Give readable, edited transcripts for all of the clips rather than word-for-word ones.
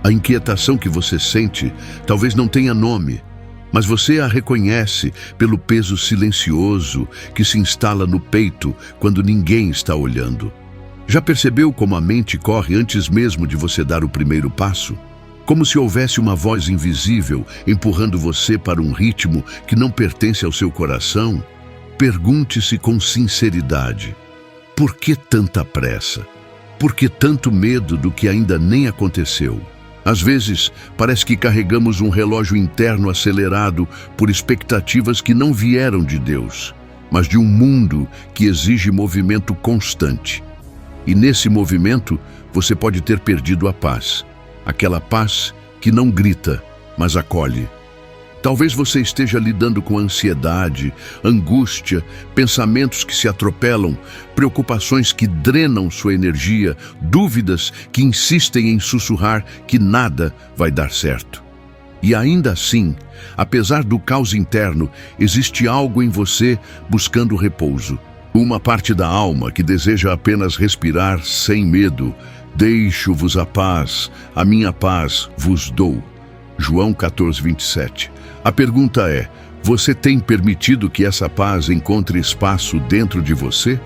A inquietação que você sente talvez não tenha nome, mas você a reconhece pelo peso silencioso que se instala no peito quando ninguém está olhando. Já percebeu como a mente corre antes mesmo de você dar o primeiro passo? Como se houvesse uma voz invisível empurrando você para um ritmo que não pertence ao seu coração? Pergunte-se com sinceridade: por que tanta pressa? Por que tanto medo do que ainda nem aconteceu? Às vezes, parece que carregamos um relógio interno acelerado por expectativas que não vieram de Deus, mas de um mundo que exige movimento constante. E nesse movimento, você pode ter perdido a paz. Aquela paz que não grita, mas acolhe. Talvez você esteja lidando com ansiedade, angústia, pensamentos que se atropelam, preocupações que drenam sua energia, dúvidas que insistem em sussurrar que nada vai dar certo. E ainda assim, apesar do caos interno, existe algo em você buscando repouso. Uma parte da alma que deseja apenas respirar sem medo. Deixo-vos a minha paz vos dou. João 14:27. A pergunta é: você tem permitido que essa paz encontre espaço dentro de você?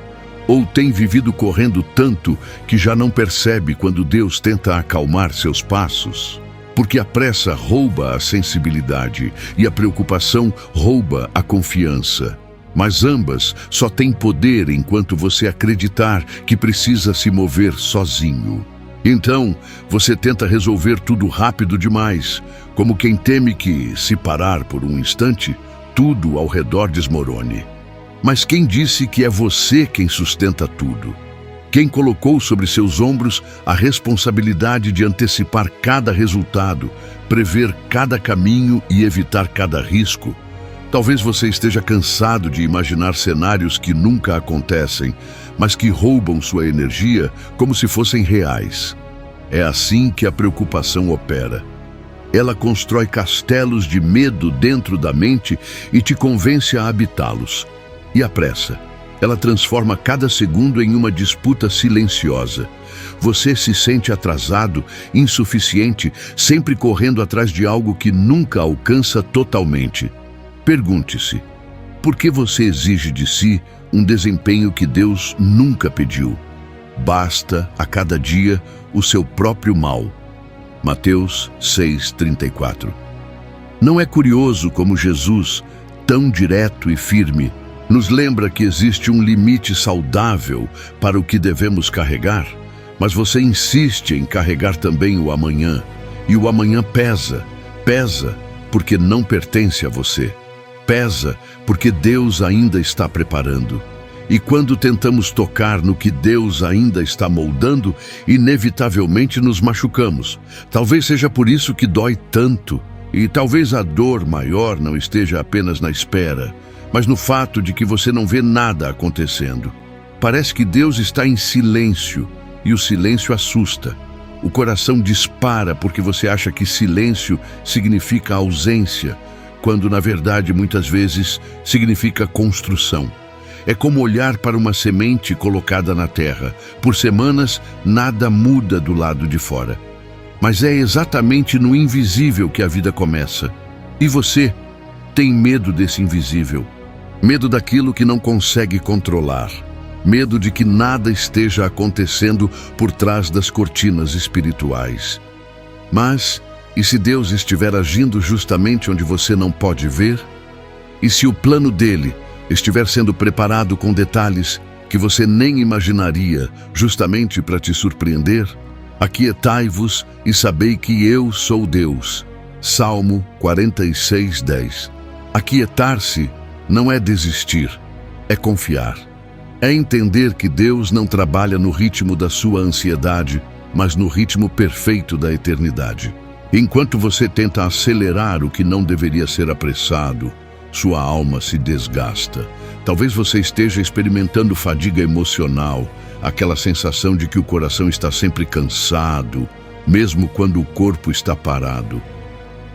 Ou tem vivido correndo tanto que já não percebe quando Deus tenta acalmar seus passos? Porque a pressa rouba a sensibilidade e a preocupação rouba a confiança. Mas ambas só têm poder enquanto você acreditar que precisa se mover sozinho. Então, você tenta resolver tudo rápido demais, como quem teme que, se parar por um instante, tudo ao redor desmorone. Mas quem disse que é você quem sustenta tudo? Quem colocou sobre seus ombros a responsabilidade de antecipar cada resultado, prever cada caminho e evitar cada risco? Talvez você esteja cansado de imaginar cenários que nunca acontecem, mas que roubam sua energia como se fossem reais. É assim que a preocupação opera. Ela constrói castelos de medo dentro da mente e te convence a habitá-los. E a pressa? Ela transforma cada segundo em uma disputa silenciosa. Você se sente atrasado, insuficiente, sempre correndo atrás de algo que nunca alcança totalmente. Pergunte-se: por que você exige de si um desempenho que Deus nunca pediu? Basta, a cada dia, o seu próprio mal. Mateus 6:34. Não é curioso como Jesus, tão direto e firme, nos lembra que existe um limite saudável para o que devemos carregar? Mas você insiste em carregar também o amanhã. E o amanhã pesa porque não pertence a você. Pesa porque Deus ainda está preparando. E quando tentamos tocar no que Deus ainda está moldando, inevitavelmente nos machucamos. Talvez seja por isso que dói tanto. E talvez a dor maior não esteja apenas na espera, mas no fato de que você não vê nada acontecendo. Parece que Deus está em silêncio, e o silêncio assusta. O coração dispara porque você acha que silêncio significa ausência, quando na verdade muitas vezes significa construção. É como olhar para uma semente colocada na terra. Por semanas, nada muda do lado de fora. Mas é exatamente no invisível que a vida começa. E você tem medo desse invisível. Medo daquilo que não consegue controlar. Medo de que nada esteja acontecendo por trás das cortinas espirituais. Mas, e se Deus estiver agindo justamente onde você não pode ver? E se o plano dele estiver sendo preparado com detalhes que você nem imaginaria, justamente para te surpreender? Aquietai-vos e sabei que eu sou Deus. Salmo 46:10. Aquietar-se não é desistir, é confiar. É entender que Deus não trabalha no ritmo da sua ansiedade, mas no ritmo perfeito da eternidade. Enquanto você tenta acelerar o que não deveria ser apressado, sua alma se desgasta. Talvez você esteja experimentando fadiga emocional, aquela sensação de que o coração está sempre cansado, mesmo quando o corpo está parado.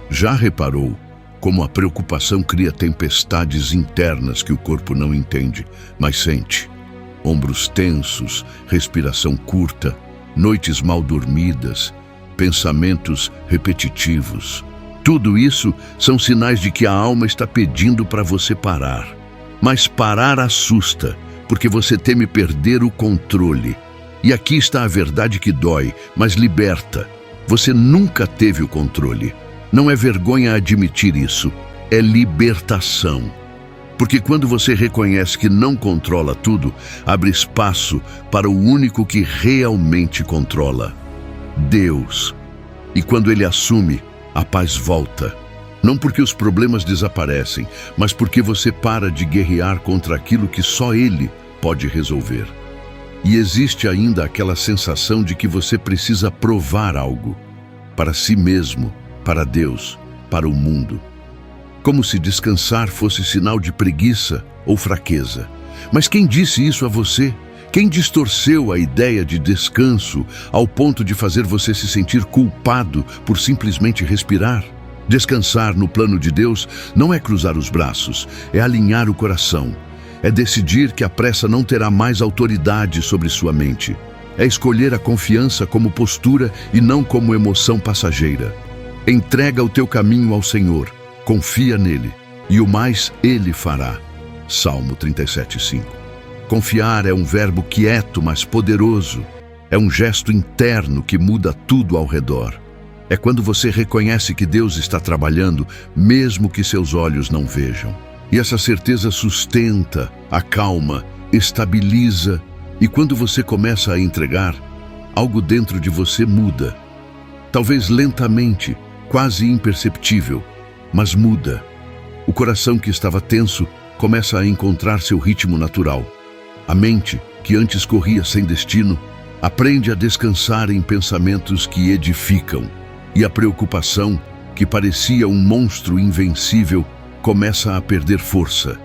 Já reparou como a preocupação cria tempestades internas que o corpo não entende, mas sente? Ombros tensos, respiração curta, noites mal dormidas. pensamentos repetitivos. Tudo isso são sinais de que a alma está pedindo para você parar. Mas parar assusta, porque você teme perder o controle. E aqui está a verdade que dói, mas liberta. Você nunca teve o controle. Não é vergonha admitir isso, é libertação. Porque quando você reconhece que não controla tudo, abre espaço para o único que realmente controla: Deus. E quando Ele assume, a paz volta. Não porque os problemas desaparecem, mas porque você para de guerrear contra aquilo que só Ele pode resolver. E existe ainda aquela sensação de que você precisa provar algo para si mesmo, para Deus, para o mundo. Como se descansar fosse sinal de preguiça ou fraqueza. Mas quem disse isso a você? Quem distorceu a ideia de descanso ao ponto de fazer você se sentir culpado por simplesmente respirar? Descansar no plano de Deus não é cruzar os braços, é alinhar o coração. É decidir que a pressa não terá mais autoridade sobre sua mente. É escolher a confiança como postura e não como emoção passageira. Entrega o teu caminho ao Senhor, confia nele, e o mais Ele fará. Salmo 37:5. Confiar é um verbo quieto, mas poderoso. É um gesto interno que muda tudo ao redor. É quando você reconhece que Deus está trabalhando, mesmo que seus olhos não vejam. E essa certeza sustenta, acalma, estabiliza. E quando você começa a entregar, algo dentro de você muda. Talvez lentamente, quase imperceptível, mas muda. O coração que estava tenso começa a encontrar seu ritmo natural. A mente, que antes corria sem destino, aprende a descansar em pensamentos que edificam. E a preocupação, que parecia um monstro invencível, começa a perder força.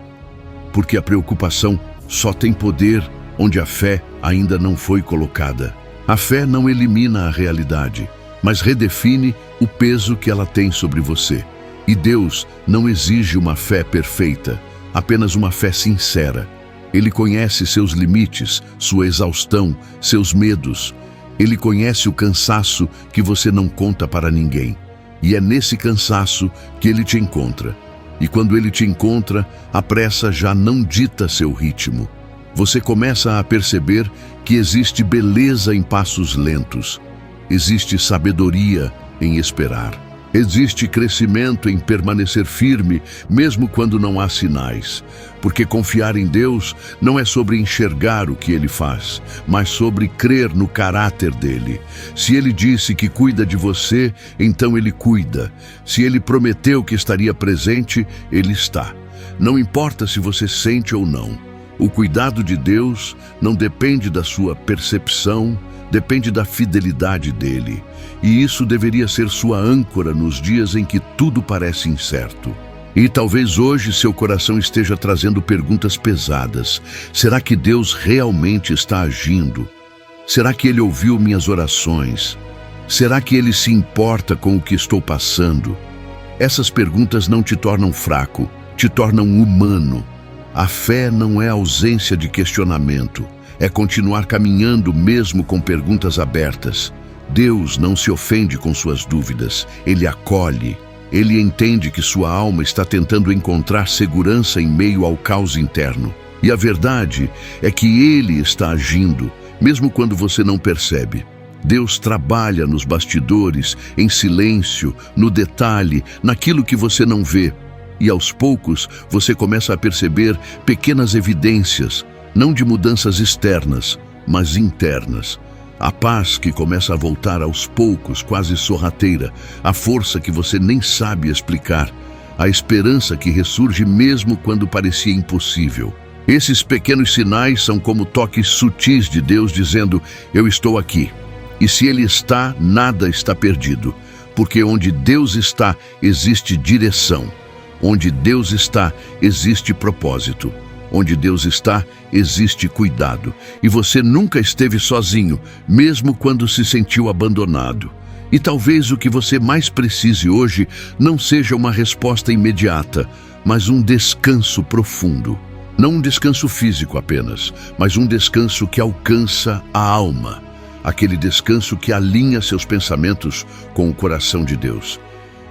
Porque a preocupação só tem poder onde a fé ainda não foi colocada. A fé não elimina a realidade, mas redefine o peso que ela tem sobre você. E Deus não exige uma fé perfeita, apenas uma fé sincera. Ele conhece seus limites, sua exaustão, seus medos. Ele conhece o cansaço que você não conta para ninguém. E é nesse cansaço que Ele te encontra. E quando Ele te encontra, a pressa já não dita seu ritmo. Você começa a perceber que existe beleza em passos lentos. Existe sabedoria em esperar. Existe crescimento em permanecer firme, mesmo quando não há sinais. Porque confiar em Deus não é sobre enxergar o que Ele faz, mas sobre crer no caráter dEle. Se Ele disse que cuida de você, então Ele cuida. Se Ele prometeu que estaria presente, Ele está. Não importa se você sente ou não. O cuidado de Deus não depende da sua percepção, depende da fidelidade dEle. E isso deveria ser sua âncora nos dias em que tudo parece incerto. E talvez hoje seu coração esteja trazendo perguntas pesadas. Será que Deus realmente está agindo? Será que Ele ouviu minhas orações? Será que Ele se importa com o que estou passando? Essas perguntas não te tornam fraco, te tornam humano. A fé não é ausência de questionamento, é continuar caminhando mesmo com perguntas abertas. Deus não se ofende com suas dúvidas, Ele acolhe. Ele entende que sua alma está tentando encontrar segurança em meio ao caos interno. E a verdade é que Ele está agindo, mesmo quando você não percebe. Deus trabalha nos bastidores, em silêncio, no detalhe, naquilo que você não vê. E aos poucos você começa a perceber pequenas evidências, não de mudanças externas, mas internas. A paz que começa a voltar aos poucos, quase sorrateira, a força que você nem sabe explicar, a esperança que ressurge mesmo quando parecia impossível. Esses pequenos sinais são como toques sutis de Deus dizendo: eu estou aqui. E se Ele está, nada está perdido, porque onde Deus está, existe direção. Onde Deus está, existe propósito. Onde Deus está, existe cuidado. E você nunca esteve sozinho, mesmo quando se sentiu abandonado. E talvez o que você mais precise hoje não seja uma resposta imediata, mas um descanso profundo. Não um descanso físico apenas, mas um descanso que alcança a alma. aquele descanso que alinha seus pensamentos com o coração de Deus,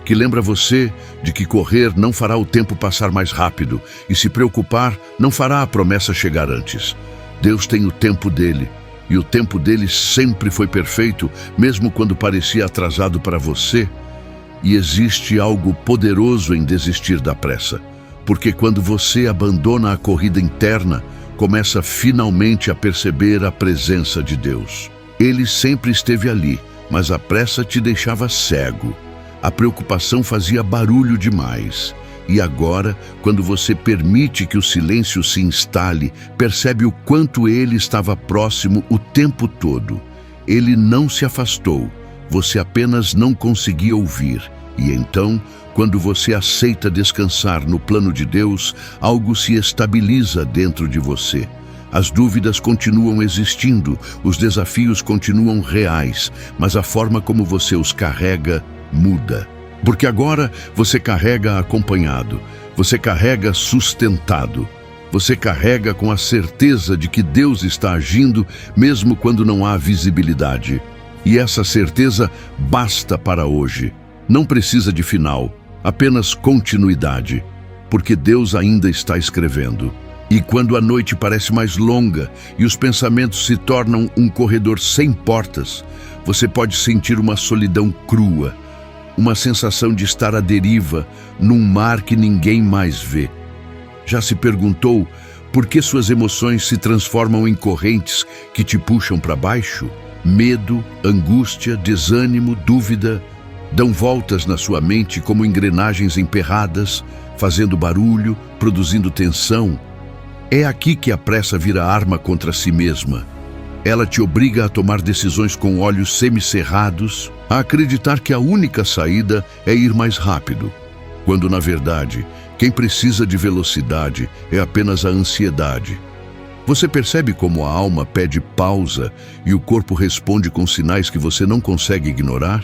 que lembra você de que correr não fará o tempo passar mais rápido e se preocupar não fará a promessa chegar antes. Deus tem o tempo dele, e o tempo dele sempre foi perfeito, mesmo quando parecia atrasado para você. E existe algo poderoso em desistir da pressa, porque quando você abandona a corrida interna, começa finalmente a perceber a presença de Deus. Ele sempre esteve ali, mas a pressa te deixava cego. A preocupação fazia barulho demais. E agora, quando você permite que o silêncio se instale, percebe o quanto ele estava próximo o tempo todo. Ele não se afastou, você apenas não conseguia ouvir. E então, quando você aceita descansar no plano de Deus, algo se estabiliza dentro de você. As dúvidas continuam existindo, os desafios continuam reais, mas a forma como você os carrega muda. Porque agora você carrega acompanhado, você carrega sustentado, você carrega com a certeza de que Deus está agindo mesmo quando não há visibilidade. E essa certeza basta para hoje. Não precisa de final, apenas continuidade, porque Deus ainda está escrevendo. E quando a noite parece mais longa e os pensamentos se tornam um corredor sem portas, você pode sentir uma solidão crua, uma sensação de estar à deriva num mar que ninguém mais vê. Já se perguntou por que suas emoções se transformam em correntes que te puxam para baixo? Medo, angústia, desânimo, dúvida dão voltas na sua mente como engrenagens emperradas, fazendo barulho, produzindo tensão. É aqui que a pressa vira arma contra si mesma. Ela te obriga a tomar decisões com olhos semicerrados, a acreditar que a única saída é ir mais rápido, quando, na verdade, quem precisa de velocidade é apenas a ansiedade. Você percebe como a alma pede pausa e o corpo responde com sinais que você não consegue ignorar?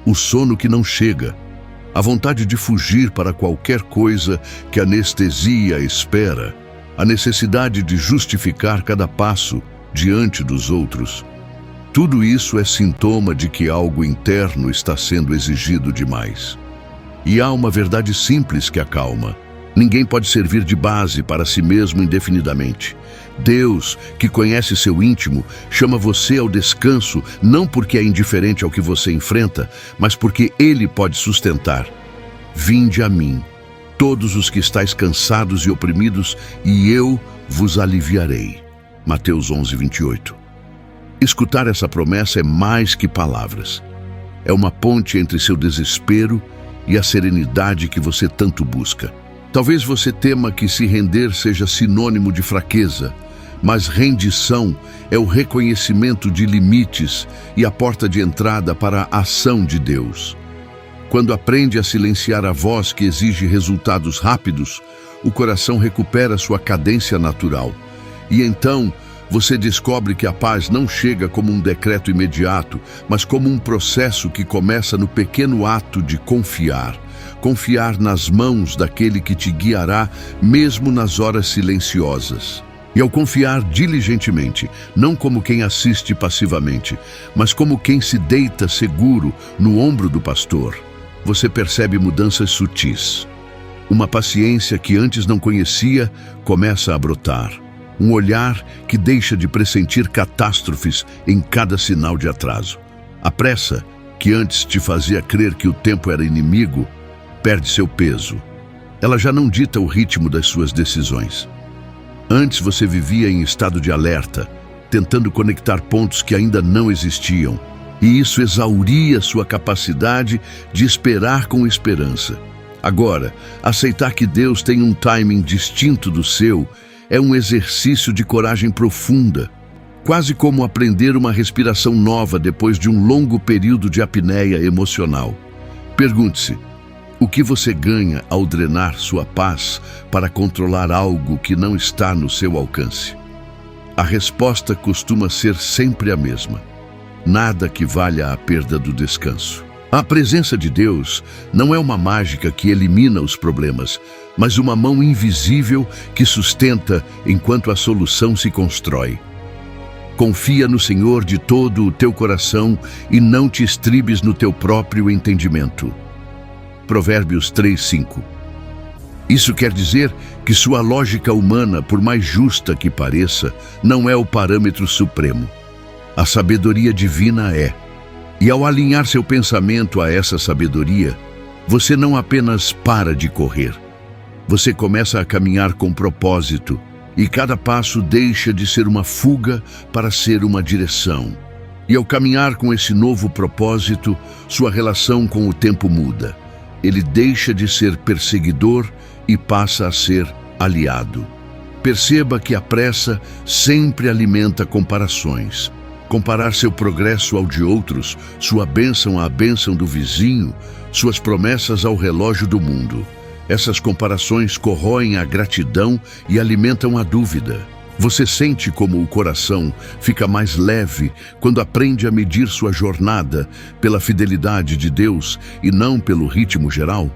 O sono que não chega, a vontade de fugir para qualquer coisa que anestesia a espera, a necessidade de justificar cada passo diante dos outros. Tudo isso é sintoma de que algo interno está sendo exigido demais. E há uma verdade simples que acalma. Ninguém pode servir de base para si mesmo indefinidamente. Deus, que conhece seu íntimo, chama você ao descanso não porque é indiferente ao que você enfrenta, mas porque Ele pode sustentar. Vinde a mim, todos os que estáis cansados e oprimidos, e eu vos aliviarei. Mateus 11, 28. Escutar essa promessa é mais que palavras. É uma ponte entre seu desespero e a serenidade que você tanto busca. Talvez você tema que se render seja sinônimo de fraqueza, mas rendição é o reconhecimento de limites e a porta de entrada para a ação de Deus. Quando aprende a silenciar a voz que exige resultados rápidos, o coração recupera sua cadência natural. E então, você descobre que a paz não chega como um decreto imediato, mas como um processo que começa no pequeno ato de confiar. Confiar nas mãos daquele que te guiará, mesmo nas horas silenciosas. E ao confiar diligentemente, não como quem assiste passivamente, mas como quem se deita seguro no ombro do pastor, você percebe mudanças sutis. Uma paciência que antes não conhecia começa a brotar. Um olhar que deixa de pressentir catástrofes em cada sinal de atraso. A pressa, que antes te fazia crer que o tempo era inimigo, perde seu peso. Ela já não dita o ritmo das suas decisões. Antes você vivia em estado de alerta, tentando conectar pontos que ainda não existiam, e isso exauria sua capacidade de esperar com esperança. Agora, aceitar que Deus tem um timing distinto do seu é um exercício de coragem profunda, quase como aprender uma respiração nova depois de um longo período de apneia emocional. Pergunte-se: o que você ganha ao drenar sua paz para controlar algo que não está no seu alcance? A resposta costuma ser sempre a mesma: nada que valha a perda do descanso. A presença de Deus não é uma mágica que elimina os problemas, mas uma mão invisível que sustenta enquanto a solução se constrói. Confia no Senhor de todo o teu coração e não te estribes no teu próprio entendimento. Provérbios 3:5. Isso quer dizer que sua lógica humana, por mais justa que pareça, não é o parâmetro supremo. A sabedoria divina é. E ao alinhar seu pensamento a essa sabedoria, você não apenas para de correr. Você começa a caminhar com propósito, e cada passo deixa de ser uma fuga para ser uma direção. E ao caminhar com esse novo propósito, sua relação com o tempo muda. Ele deixa de ser perseguidor e passa a ser aliado. Perceba que a pressa sempre alimenta comparações. Comparar seu progresso ao de outros, sua bênção à bênção do vizinho, suas promessas ao relógio do mundo. Essas comparações corroem a gratidão e alimentam a dúvida. Você sente como o coração fica mais leve quando aprende a medir sua jornada pela fidelidade de Deus e não pelo ritmo geral?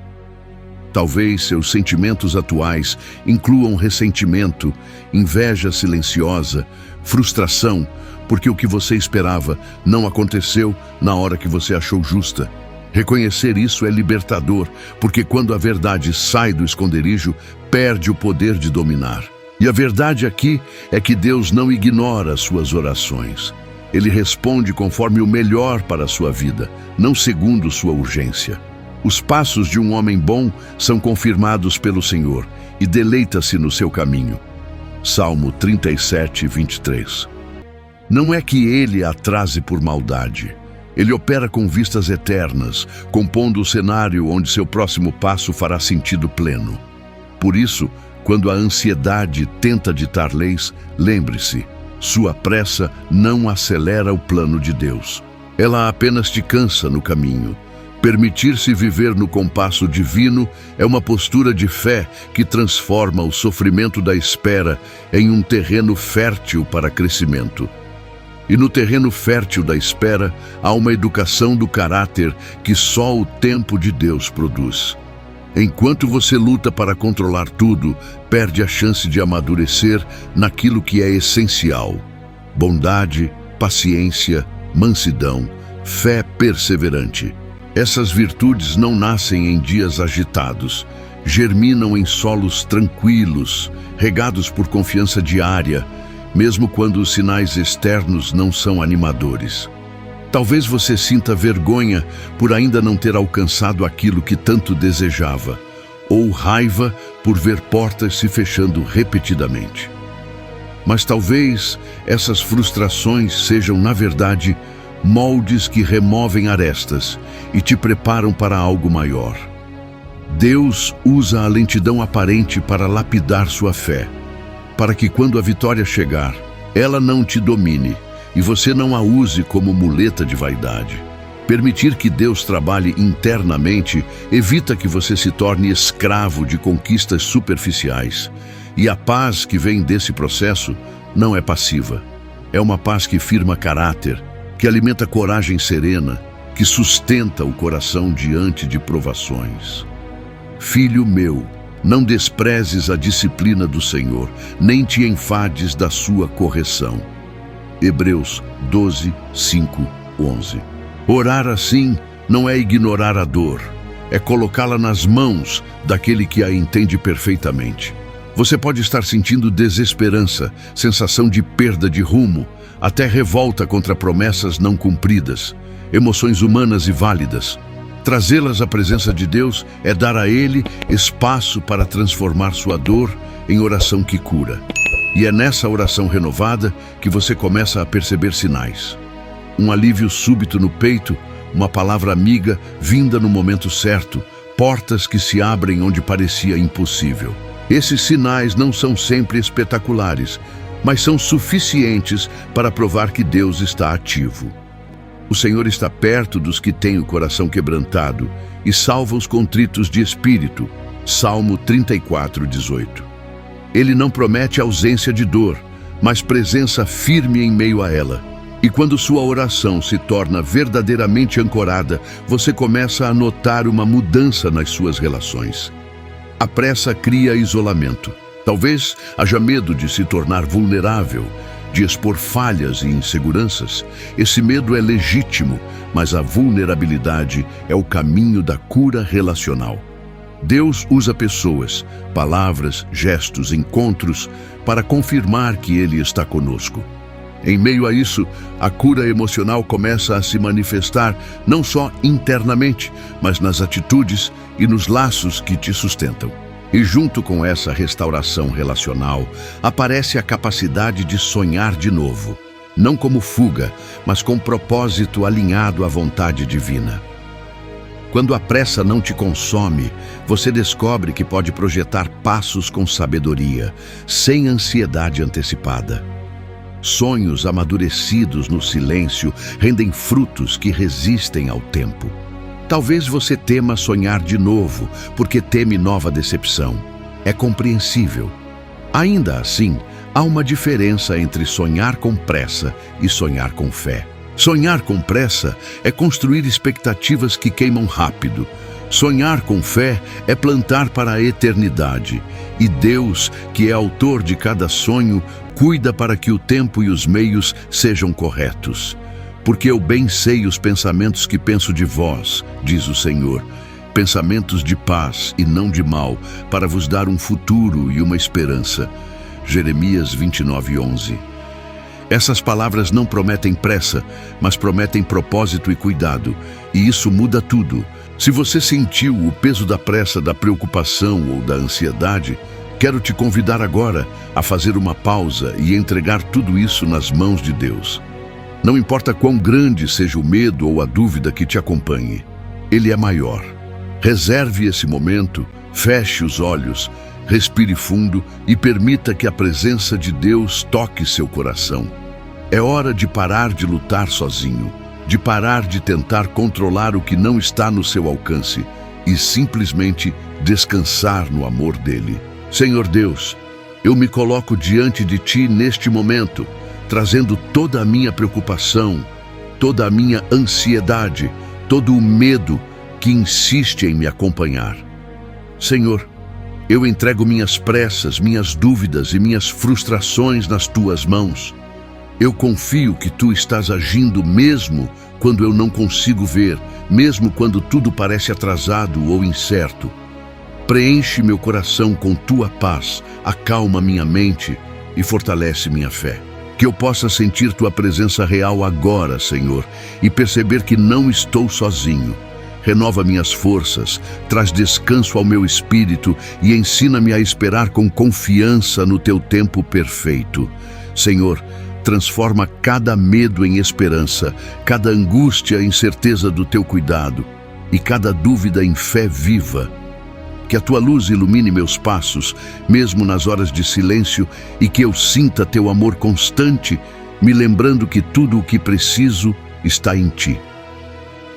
Talvez seus sentimentos atuais incluam ressentimento, inveja silenciosa, frustração, porque o que você esperava não aconteceu na hora que você achou justa. Reconhecer isso é libertador, porque quando a verdade sai do esconderijo, perde o poder de dominar. E a verdade aqui é que Deus não ignora suas orações. Ele responde conforme o melhor para a sua vida, não segundo sua urgência. Os passos de um homem bom são confirmados pelo Senhor e deleita-se no seu caminho. Salmo 37:23. Não é que ele atrase por maldade. Ele opera com vistas eternas, compondo o cenário onde seu próximo passo fará sentido pleno. Por isso, quando a ansiedade tenta ditar leis, lembre-se, sua pressa não acelera o plano de Deus. Ela apenas te cansa no caminho. Permitir-se viver no compasso divino é uma postura de fé que transforma o sofrimento da espera em um terreno fértil para crescimento. E no terreno fértil da espera, há uma educação do caráter que só o tempo de Deus produz. Enquanto você luta para controlar tudo, perde a chance de amadurecer naquilo que é essencial: bondade, paciência, mansidão, fé perseverante. Essas virtudes não nascem em dias agitados, germinam em solos tranquilos, regados por confiança diária, mesmo quando os sinais externos não são animadores. Talvez você sinta vergonha por ainda não ter alcançado aquilo que tanto desejava, ou raiva por ver portas se fechando repetidamente. Mas talvez essas frustrações sejam, na verdade, moldes que removem arestas e te preparam para algo maior. Deus usa a lentidão aparente para lapidar sua fé, para que quando a vitória chegar, ela não te domine e você não a use como muleta de vaidade. Permitir que Deus trabalhe internamente evita que você se torne escravo de conquistas superficiais. E a paz que vem desse processo não é passiva. É uma paz que firma caráter, que alimenta coragem serena, que sustenta o coração diante de provações. Filho meu, não desprezes a disciplina do Senhor, nem te enfades da sua correção. Hebreus 12, 5, 11. Orar assim não é ignorar a dor, é colocá-la nas mãos daquele que a entende perfeitamente. Você pode estar sentindo desesperança, sensação de perda de rumo, até revolta contra promessas não cumpridas, emoções humanas e válidas. Trazê-las à presença de Deus é dar a Ele espaço para transformar sua dor em oração que cura. E é nessa oração renovada que você começa a perceber sinais. Um alívio súbito no peito, uma palavra amiga vinda no momento certo, portas que se abrem onde parecia impossível. Esses sinais não são sempre espetaculares, mas são suficientes para provar que Deus está ativo. O Senhor está perto dos que têm o coração quebrantado e salva os contritos de espírito. Salmo 34, 18. Ele não promete ausência de dor, mas presença firme em meio a ela. E quando sua oração se torna verdadeiramente ancorada, você começa a notar uma mudança nas suas relações. A pressa cria isolamento. Talvez haja medo de se tornar vulnerável, de expor falhas e inseguranças. Esse medo é legítimo, mas a vulnerabilidade é o caminho da cura relacional. Deus usa pessoas, palavras, gestos, encontros para confirmar que Ele está conosco. Em meio a isso, a cura emocional começa a se manifestar não só internamente, mas nas atitudes e nos laços que te sustentam. E junto com essa restauração relacional, aparece a capacidade de sonhar de novo, não como fuga, mas com propósito alinhado à vontade divina. Quando a pressa não te consome, você descobre que pode projetar passos com sabedoria, sem ansiedade antecipada. Sonhos amadurecidos no silêncio rendem frutos que resistem ao tempo. Talvez você tema sonhar de novo, porque teme nova decepção. É compreensível. Ainda assim, há uma diferença entre sonhar com pressa e sonhar com fé. Sonhar com pressa é construir expectativas que queimam rápido. Sonhar com fé é plantar para a eternidade. E Deus, que é autor de cada sonho, cuida para que o tempo e os meios sejam corretos. Porque eu bem sei os pensamentos que penso de vós, diz o Senhor, pensamentos de paz e não de mal, para vos dar um futuro e uma esperança. Jeremias 29:11. Essas palavras não prometem pressa, mas prometem propósito e cuidado, e isso muda tudo. Se você sentiu o peso da pressa, da preocupação ou da ansiedade, quero te convidar agora a fazer uma pausa e entregar tudo isso nas mãos de Deus. Não importa quão grande seja o medo ou a dúvida que te acompanhe, Ele é maior. Reserve esse momento, feche os olhos, respire fundo e permita que a presença de Deus toque seu coração. É hora de parar de lutar sozinho, de parar de tentar controlar o que não está no seu alcance e simplesmente descansar no amor dele. Senhor Deus, eu me coloco diante de Ti neste momento, trazendo toda a minha preocupação, toda a minha ansiedade, todo o medo que insiste em me acompanhar. Senhor, eu entrego minhas pressas, minhas dúvidas e minhas frustrações nas Tuas mãos. Eu confio que Tu estás agindo mesmo quando eu não consigo ver, mesmo quando tudo parece atrasado ou incerto. Preenche meu coração com Tua paz, acalma minha mente e fortalece minha fé. Que eu possa sentir Tua presença real agora, Senhor, e perceber que não estou sozinho. Renova minhas forças, traz descanso ao meu espírito e ensina-me a esperar com confiança no Teu tempo perfeito. Senhor, transforma cada medo em esperança, cada angústia em certeza do Teu cuidado e cada dúvida em fé viva. Que a Tua luz ilumine meus passos, mesmo nas horas de silêncio, e que eu sinta Teu amor constante, me lembrando que tudo o que preciso está em Ti.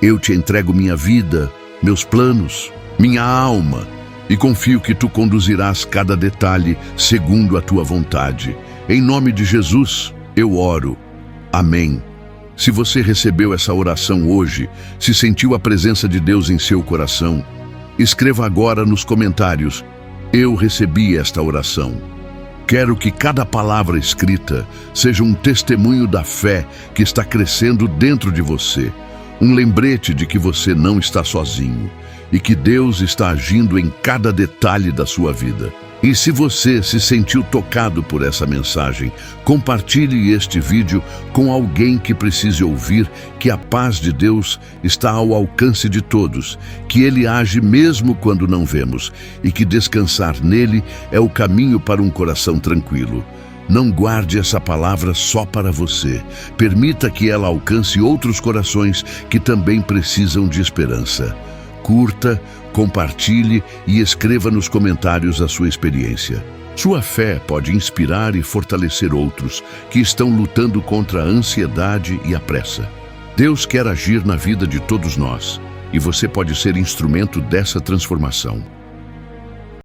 Eu Te entrego minha vida, meus planos, minha alma, e confio que Tu conduzirás cada detalhe segundo a Tua vontade. Em nome de Jesus, eu oro. Amém. Se você recebeu essa oração hoje, se sentiu a presença de Deus em seu coração, escreva agora nos comentários: eu recebi esta oração. Quero que cada palavra escrita seja um testemunho da fé que está crescendo dentro de você, um lembrete de que você não está sozinho e que Deus está agindo em cada detalhe da sua vida. E se você se sentiu tocado por essa mensagem, compartilhe este vídeo com alguém que precise ouvir que a paz de Deus está ao alcance de todos, que Ele age mesmo quando não vemos e que descansar nele é o caminho para um coração tranquilo. Não guarde essa palavra só para você. Permita que ela alcance outros corações que também precisam de esperança. Curta, compartilhe e escreva nos comentários a sua experiência. Sua fé pode inspirar e fortalecer outros que estão lutando contra a ansiedade e a pressa. Deus quer agir na vida de todos nós e você pode ser instrumento dessa transformação.